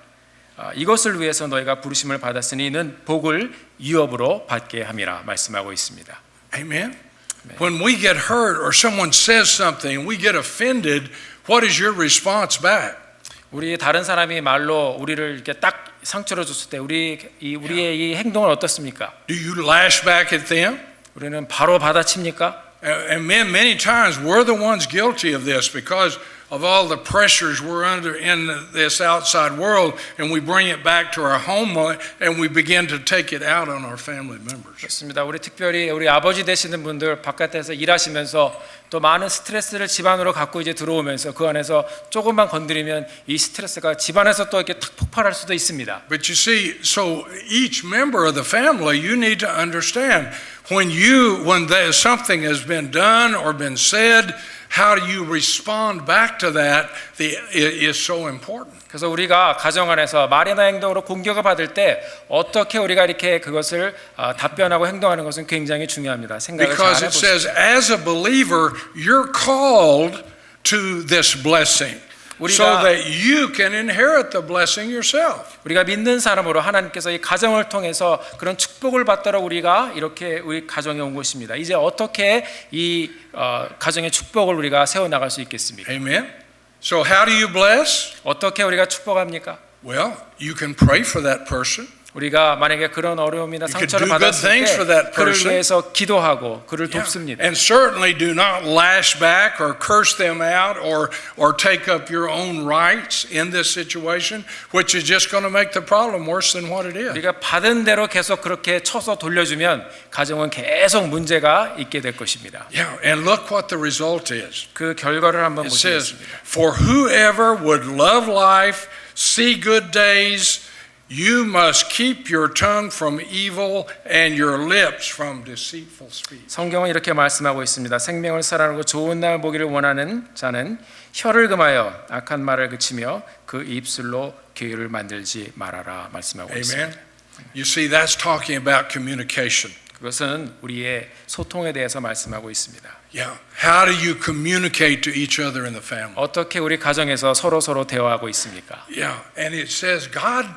이것을 위해서 너희가 부르심을 받았으니 이는 복을 유업으로 받게 함이라 말씀하고 있습니다. Amen. When we get hurt or someone says something, we get offended, what is your response back? 우리 다른 사람이 말로 우리를 이렇게 딱 상처를 줬을 때 우리의 이 행동은 어떻습니까? Do you lash back at them? 우리는 바로 받아칩니까? And many times we're the ones guilty of this because of all the pressures we're under in this outside world, and we bring it back to our home and we begin to take it out on our family members. 그렇습니다. 우리 특별히 우리 아버지 되시는 분들 바깥에서 일하시면서 또 많은 스트레스를 집안으로 갖고 이제 들어오면서 그 안에서 조금만 건드리면 이 스트레스가 집안에서 또 이렇게 탁 폭발할 수도 있습니다. But you see, so each member of the family, you need to understand when something has been done or been said, how do you respond back to that is so important. 그래서 우리가 가정 안에서 말이나 행동으로 공격을 받을 때 어떻게 우리가 이렇게 그것을 답변하고 행동하는 것은 굉장히 중요합니다. 생각을 잘 Because it 해보십시오. says, as a believer, you're called to this blessing, so that you can inherit the blessing yourself. 우리가 믿는 사람으로 하나님께서 이 가정을 통해서 그런 축복을 받도록 우리가 이렇게 우리 가정에 온 것입니다. 이제 어떻게 이 가정의 축복을 우리가 세워 나갈 수 있겠습니까? Amen. So how do you bless? 어떻게 우리가 축복합니까? Well, you can pray for that person. 우리가 만약에 그런 어려움이나 You could 상처를 do good 받았을 things for that 때 그를 person. 위해서 기도하고 그를 Yeah. 돕습니다. And certainly do not lash back or curse them out or take up your own rights in this situation, which is just going to make the problem worse than what it is. 우리가 받은 대로 계속 그렇게 쳐서 돌려주면 가정은 계속 문제가 있게 될 것입니다. Yeah, and look what the result is. 그 결과를 한번 It says, 보시겠습니다. "For whoever would love life, see good days, you must keep your tongue from evil and your lips from deceitful speech." 성경은 이렇게 말씀하고 있습니다. 생명을 사랑하고 좋은 날 보기를 원하는 자는 혀를 금하여 악한 말을 그치며 그 입술로 기회를 만들지 말아라 말씀하고 있습니다. Amen. You see, that's talking about communication. 그것은 우리의 소통에 대해서 말씀하고 있습니다. Yeah. How do you communicate to each other in the family? 어떻게 우리 가정에서 서로 대화하고 있습니까? Yeah. And it says God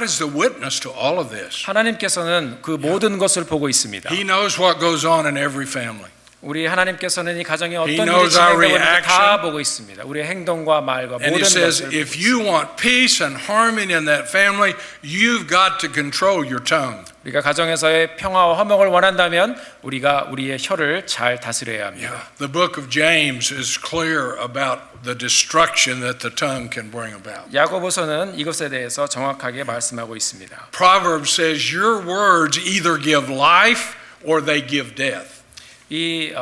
is the witness to all of this. 하나님께서는 그 모든 것을 보고 있습니다. He knows what goes on in every family. 우리 하나님께서는 이 가정에 어떤 He 일이 knows our 진행되고 있는지 다 reaction. 보고 있습니다. 우리의 행동과 말과 And 모든 it says 것을 if you want peace and harmony in that family, you've got to control your tongue. 우리가 가정에서의 평화와 화목을 원한다면 우리가 우리의 혀를 잘 다스려야 합니다. Yeah. The book of James is clear about the destruction that the tongue can bring about. 야고보서는 이것에 대해서 정확하게 말씀하고 있습니다. Proverbs says your words either give life or they give death. 이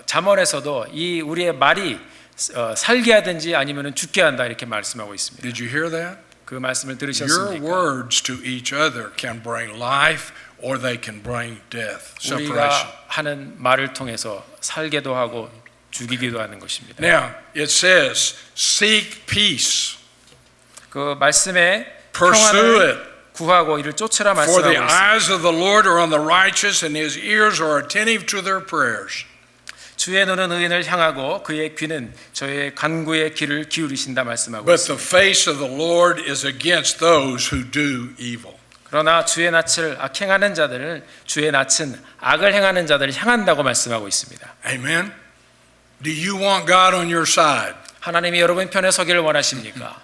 잠언에서도 이 우리의 말이 살게 하든지 아니면 죽게 한다 이렇게 말씀하고 있습니다. Did you hear that? 그 말씀을 Your 들으셨습니까? words to each other can bring life or they can bring death, separation. 우리가 하는 말을 통해서 살게도 하고 죽이기도 하는 것입니다. Now, it says, seek peace, 그 말씀에 pursue 평안을 it. 구하고 이를 쫓으라 For 말씀하고 the 있습니다. eyes of the Lord are on the righteous, and his ears are attentive to their prayers. 주의 눈은 의인을 향하고 그의 귀는 저의 간구의 귀를 기울이신다 말씀하고 But the 있습니다. face of the Lord is against those who do evil. 그러나 주의 낯을 악행하는 자들을 주의 낯은 악을 행하는 자들을 향한다고 말씀하고 있습니다. Amen? Do you want God on your side? 하나님이 여러분 편에 서기를 원하십니까?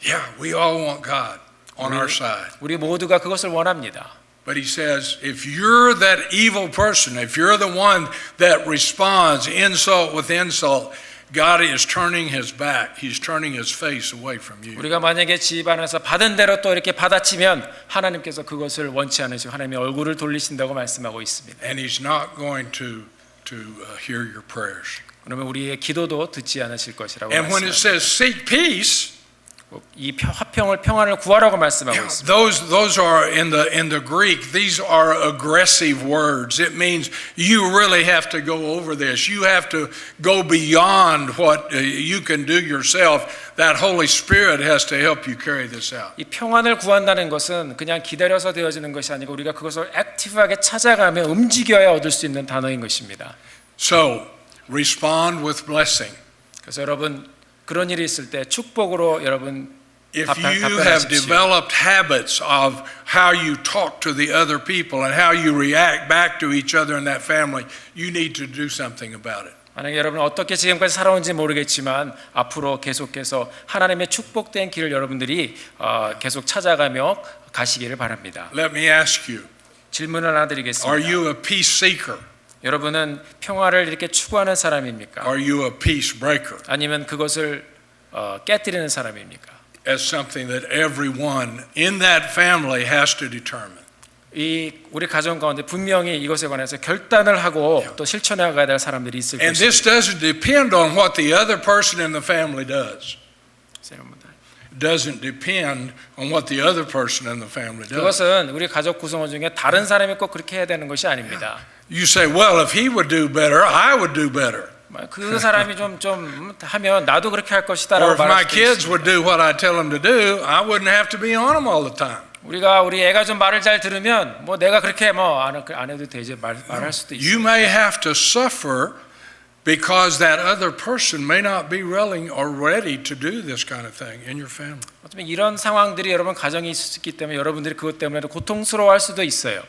Yeah, we all want God on our side. 우리 모두가 그것을 원합니다. But he says, if you're that evil person, if you're the one that responds insult with insult, God is turning his back. He's turning his face away from you. 우리가 만약에 집 안에서 받은 대로 또 이렇게 받아치면 하나님께서 그것을 원치 않으시고 하나님의 얼굴을 돌리신다고 말씀하고 있습니다. And he's not going to hear your prayers. 그러면 우리의 기도도 듣지 않으실 것이라고 And when it 말씀합니다. says seek peace, 이 화평을 평안을 구하라고 말씀하고 있습니다. those are in the Greek. These are aggressive words. It means you really have to go over this. You have to go beyond what you can do yourself. That Holy Spirit has to help you carry this out. 이 평안을 구한다는 것은 그냥 기다려서 되어지는 것이 아니고 우리가 그것을 액티브하게 찾아가며 움직여야 얻을 수 있는 단어인 것입니다. So respond with blessing. 그래서 여러분 그런 일이 있을 때 축복으로 여러분 If you have developed habits of how you talk to the other people and how you react back to each other in that family, you need to do something about it. 만약에 여러분 어떻게 지금까지 살아온지 모르겠지만 앞으로 계속해서 하나님의 축복된 길을 여러분들이 계속 찾아가며 가시기를 바랍니다. Let me ask you, 질문을 하나 are 드리겠습니다. you a peace seeker? 여러분은 평화를 이렇게 추구하는 사람입니까? Are you a peace breaker? 아니면 그것을 깨뜨리는 사람입니까? As something that everyone in that family has to determine. 이 우리 가정 가운데 분명히 이것에 관해서 결단을 하고 또 실천해 가야 될 사람들이 있을 And this 것입니다. doesn't depend on what the other person in the family does. It doesn't depend on what the other person in the family does. 그것은 우리 가족 구성원 중에 다른 사람이 꼭 그렇게 해야 되는 것이 아닙니다. You say, well, if he would do better, I would do better. 그 사람이 좀 하면 나도 그렇게 할 Or 것이다라고 if my 말할 수도 kids would 있습니다. do what I tell them to do, I wouldn't have to be on them all the time. 우리 애가 좀 말을 잘 들으면 뭐 내가 그렇게 뭐 안 해도 되지 말할 수도 You 있어요. may have to suffer because that other person may not be willing or ready to do this kind of thing in your family. 어쩌면 이런 상황들이 여러분 가정에 있을 수 있기 때문에 여러분들이 그것 때문에 고통스러워할 수도 있어요.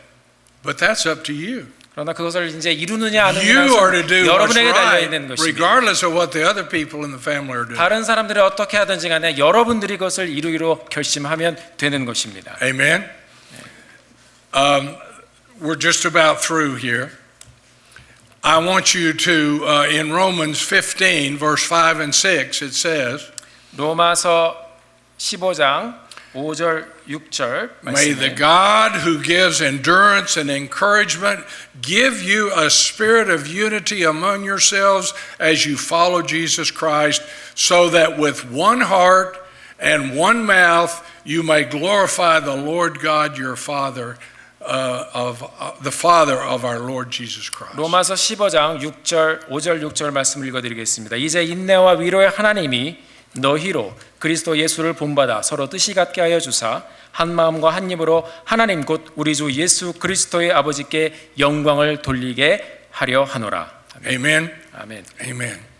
But that's up to you. 그러나 그것을 이제 이루느냐 안 You are to 하느냐는 do what's 여러분에게 달려 right, 있는 것입니다. regardless of what the other people in the family are doing. 다른 사람들이 어떻게 하든지 간에 여러분들이 그것을 이루기로 결심하면 되는 것입니다. Amen. We're just about through here. I want you to, in Romans 15, verse 5 and 6, it says, 로마서 15장 5절 6절 May the 말씀에 God who gives endurance and encouragement give you a spirit of unity among yourselves as you follow Jesus Christ, so that with one heart and one mouth you may glorify the Lord God your Father, the Father of our Lord Jesus Christ. 로마서 15장 6절 5절 6절 말씀을 읽어드리겠습니다. 이제 인내와 위로의 하나님이 너희로 그리스도 예수를 본받아 서로 뜻이 같게 하여 주사 한 마음과 한 입으로 하나님 곧 우리 주 예수 그리스도의 아버지께 영광을 돌리게 하려 하노라. Amen. 아멘. Amen.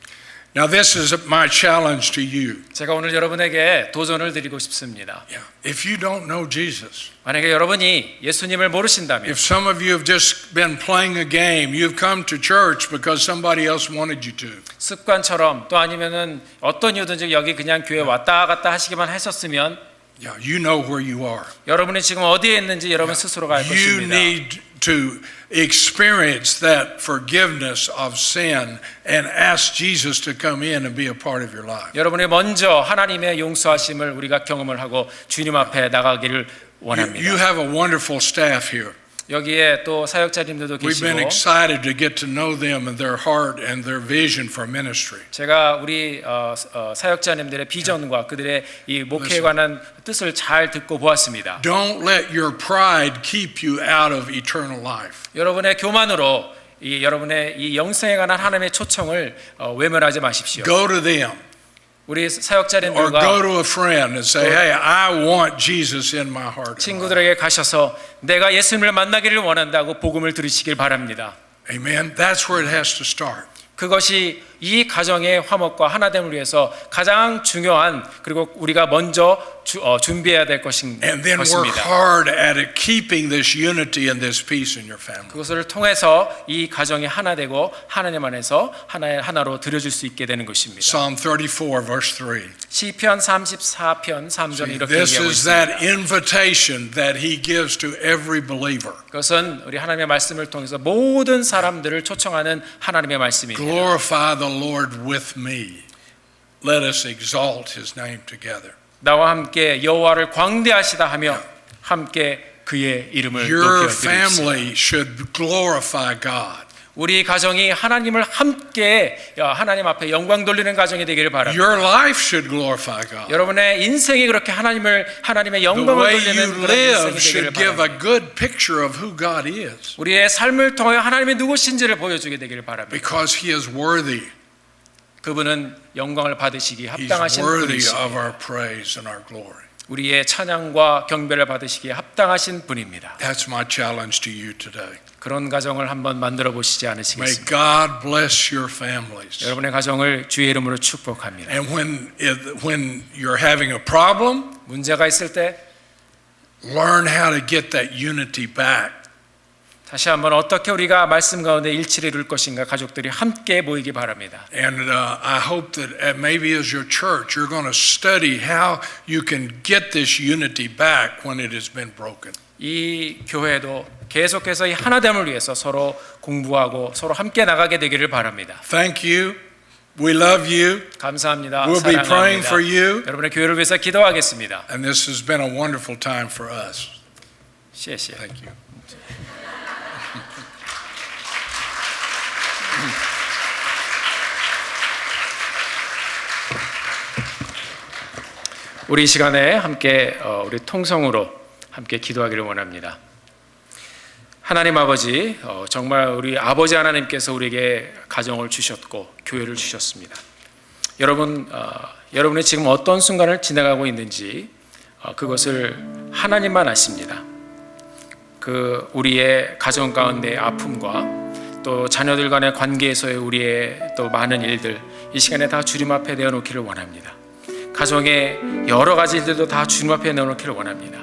Now this is my challenge to you. 제가 오늘 여러분에게 도전을 드리고 싶습니다. If you don't know Jesus, 만약에 여러분이 예수님을 모르신다면 if some of you have just been playing a game, you've come to church because somebody else wanted you to. 습관처럼 또 아니면은 어떤 이유든지 여기 그냥 교회 왔다 갔다 하시기만 했었으면 Yeah, you know where you are. 여러분이 지금 어디에 있는지 여러분 스스로가 알 You 것입니다. need to experience that forgiveness of sin and ask Jesus to come in and be a part of your life. 여러분이 먼저 하나님의 용서하심을 우리가 경험을 하고 주님 앞에 나가기를 You 원합니다. have a wonderful staff here. 여기에 또 사역자님들도 We've been 계시고 excited to get to know them and their heart and their vision for ministry. 제가 우리 사역자님들의 비전과 그들의 이 목회에 관한 뜻을 잘 듣고 보았습니다. Don't let your pride keep you out of eternal life. 여러분의 교만으로 여러분의 이 영생에 관한 하나님의 초청을 외면하지 마십시오. Go to them 우리 or 사역자님들과 go to a friend and say, hey, I want Jesus in my heart. 친구들에게 가셔서 내가 예수님을 만나기를 원한다고 복음을 들으시길 바랍니다. Amen. That's where it has to start. 그것이 이 가정의 화목과 하나됨을 위해서 가장 중요한 그리고 우리가 먼저 준비해야 될 And then work 것입니다. hard at it, keeping this unity and this peace in your family. 그것을 통해서 이 가정이 하나 되고 하나님 안에서 하나로 들여줄 수 있게 되는 것입니다. Psalm 34, verse 3. 시편 34편 3절에 이렇게 This 얘기하고 is that 있습니다. invitation that he gives to every believer. 그것은 우리 하나님의 말씀을 통해서 모든 사람들을 초청하는 하나님의 말씀입니다. Glorify the the Lord with me. Let us exalt his name together. 나와 함께 여호와를 광대하시다 하며 함께 그의 이름을 Your 높여드립시다. family should glorify God. 우리 가정이 하나님을 함께 하나님 앞에 영광 돌리는 가정이 되기를 바랍니다. Your life should glorify God. 여러분의 인생이 그렇게 하나님의 The 영광을 way 돌리는 you 그런 인생이 live 되기를 should give 바랍니다. a good picture of who God is, 우리의 삶을 통해 하나님의 누구신지를 보여주게 되기를 바랍니다. because he is worthy. 그분은 영광을 받으시기 He's 합당하신 worthy 분이시고 of our praise and our glory. 우리의 찬양과 경배를 받으시기에 합당하신 분입니다. That's my challenge to you today. 그런 가정을 한번 만들어 보시지 May 않으시겠습니까? God bless your families. 여러분의 가정을 주의 이름으로 축복합니다. And when you're having a problem, 문제가 있을 때 learn how to get that unity back. 다시 한번 어떻게 우리가 말씀 가운데 일치를 이룰 것인가 가족들이 함께 모이기 바랍니다. And I hope that maybe as your church, you're going to study how you can get this unity back when it has been broken. 이 교회도 계속해서 이 하나됨을 위해서 서로 공부하고 서로 함께 나가게 되기를 바랍니다. Thank you. We love you. 감사합니다. We'll be praying 사랑합니다. for you. 여러분의 교회를 위해서 기도하겠습니다. And this has been a wonderful time for us. 谢谢. Thank you. 우리 이 시간에 함께 우리 통성으로 함께 기도하기를 원합니다. 하나님 아버지, 정말 우리 아버지 하나님께서 우리에게 가정을 주셨고 교회를 주셨습니다. 여러분이 지금 어떤 순간을 지나가고 있는지 그것을 하나님만 아십니다. 그 우리의 가정 가운데의 아픔과 또 자녀들 간의 관계에서의 우리의 또 많은 일들 이 시간에 다 주님 앞에 내어놓기를 원합니다. 가정의 여러 가지 일들도 다 주님 앞에 내어놓기를 원합니다.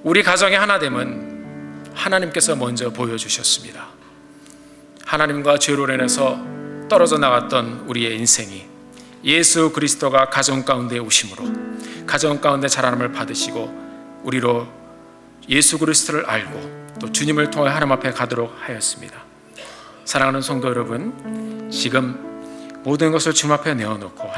우리 가정의 하나됨은 하나님께서 먼저 보여주셨습니다. 하나님과 죄로 인해서 떨어져 나갔던 우리의 인생이 예수 그리스도가 가정 가운데 오심으로 가정 가운데 자라남을 받으시고 우리로 예수 그리스도를 알고 또 주님을 통해 하나님 앞에 가도록 하였습니다. 사랑하는 성도 여러분, 지금 모든 것을 주님 앞에 내어놓고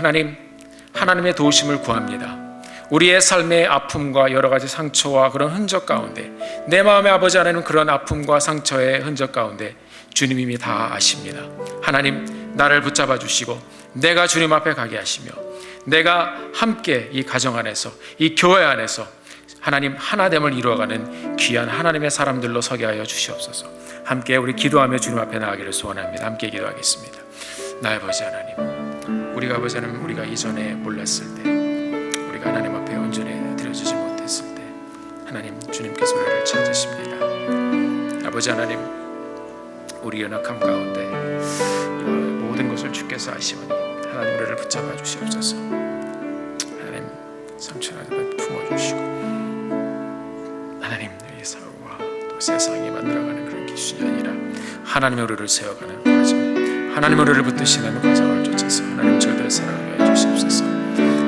하나님의 도우심을 구합니다. 우리의 삶의 아픔과 여러 가지 상처와 그런 흔적 가운데 내 마음의 아버지 하나님은 그런 아픔과 상처의 흔적 가운데 주님 이미 다 아십니다. 하나님 나를 붙잡아 주시고 내가 주님 앞에 가게 하시며 내가 함께 이 가정 안에서 이 교회 안에서 하나님 하나됨을 이루어가는 귀한 하나님의 사람들로 서게 하여 주시옵소서. 함께 우리 기도하며 주님 앞에 나가기를 소원합니다. 함께 기도하겠습니다. 나의 아버지 하나님, 우리가 아버지 하나님 우리가 이전에 몰랐을 때 우리가 하나님 앞에 온전히 드려지지 못했을 때 하나님 주님께서 우리를 찾으십니다. 아버지 하나님, 우리 연약함 가운데 모든 것을 주께서 아시오니 하나님 우리를 붙잡아 주시옵소서. 하나님 상처를 품어주시고 하나님 이 사고와 또 세상이 만들어가는 그런 기준이 아니라 하나님의 우리를 세워가는 과정, 하나님의 우리를 붙드시는 과정을 쫓아서 하나님 저희들의 사랑을 위해 주시옵소서.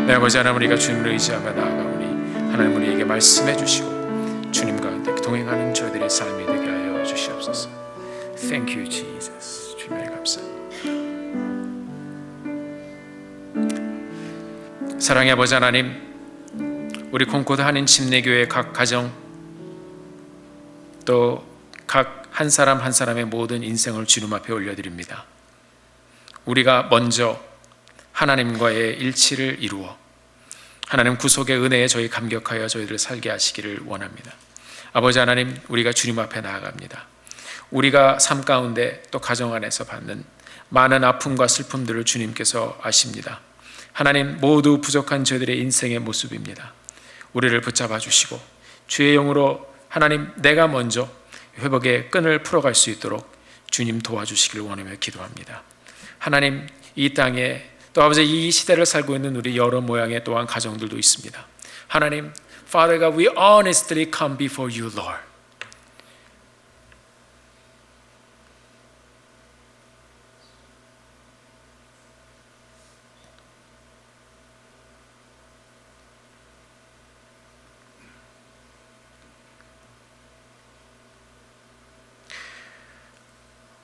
내 아버지 하나님, 우리가 주님을 의지하며 나아가오니 하나님 우리에게 말씀해 주시고 주님 가운데 동행하는 저희들의 삶이 되게 하여 주시옵소서. Thank you, Jesus. 주님의 감사합니다. 사랑의 아버지 하나님, 우리 콩코드 한인 침례교회 각 가정 또 각 한 사람 한 사람의 모든 인생을 주님 앞에 올려드립니다. 우리가 먼저 하나님과의 일치를 이루어 하나님 구속의 은혜에 저희 감격하여 저희들을 살게 하시기를 원합니다. 아버지 하나님, 우리가 주님 앞에 나아갑니다. 우리가 삶 가운데 또 가정 안에서 받는 많은 아픔과 슬픔들을 주님께서 아십니다. 하나님, 모두 부족한 저희들의 인생의 모습입니다. 우리를 붙잡아 주시고 주의 영으로 하나님 내가 먼저 회복의 끈을 풀어갈 수 있도록 주님 도와주시길 원하며 기도합니다. 하나님, 이 땅에 또 아버지 이 시대를 살고 있는 우리 여러 모양의 또한 가정들도 있습니다. 하나님, Father God, we honestly come before you, Lord.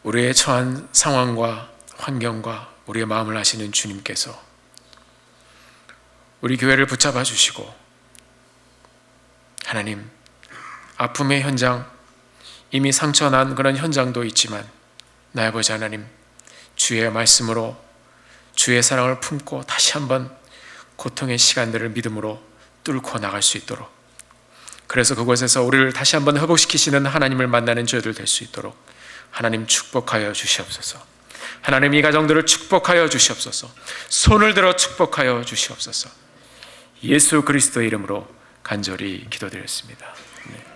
우리의 처한 상황과 환경과 우리의 마음을 아시는 주님께서 우리 교회를 붙잡아 주시고, 하나님, 아픔의 현장, 이미 상처난 그런 현장도 있지만 나의 아버지 하나님, 주의 말씀으로 주의 사랑을 품고 다시 한번 고통의 시간들을 믿음으로 뚫고 나갈 수 있도록, 그래서 그곳에서 우리를 다시 한번 회복시키시는 하나님을 만나는 저희들 될 수 있도록 하나님 축복하여 주시옵소서. 하나님, 이 가정들을 축복하여 주시옵소서. 손을 들어 축복하여 주시옵소서. 예수 그리스도의 이름으로 간절히 기도드렸습니다. 네.